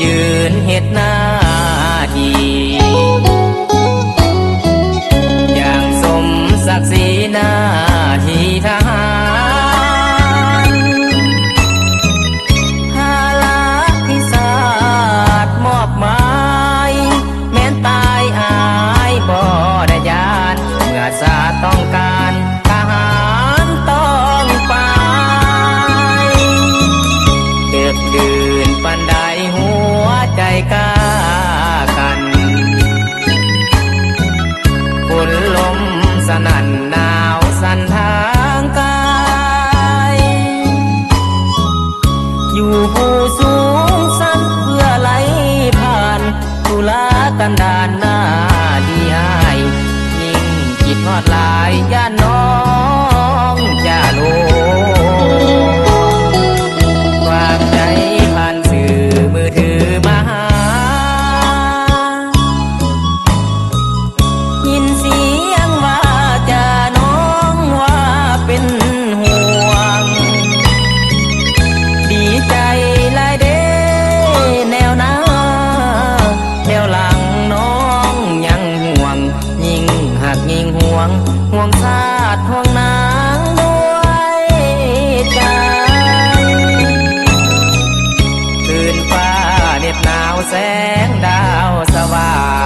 ยืนเฮ็ดหน้าที่อย่างสมศักดิ์ศรีหน้าที่ทหารภาระที่ศาสตร์มอบหมายแม้นตายอายบ่ได้ยานเมื่อศาสตร์ต้องการทหารต้องไปเดือดดื่นปันใดหัวใจกล้ากันฝนลมสนั่นหนาวสั่นทางกายอยู่ผู้สูงสันเพื่อไหลผ่านตุลากันดานหน้าดีอายยิ่งคิดฮอดหลายย่านน้องจะโลฝากใจผ่านสื่อมือถือมาหายินเสียงว่าจะน้องว่าเป็นห่วงดีใจหลายเด้แนวหน้าแนวหลังน้องยังห่วงยิ่งหักยิ่งห่วงห่วงชาติห่วงนางด้วยใจคืนฟ้าเหน็บหนาวแสงดาวสว่าง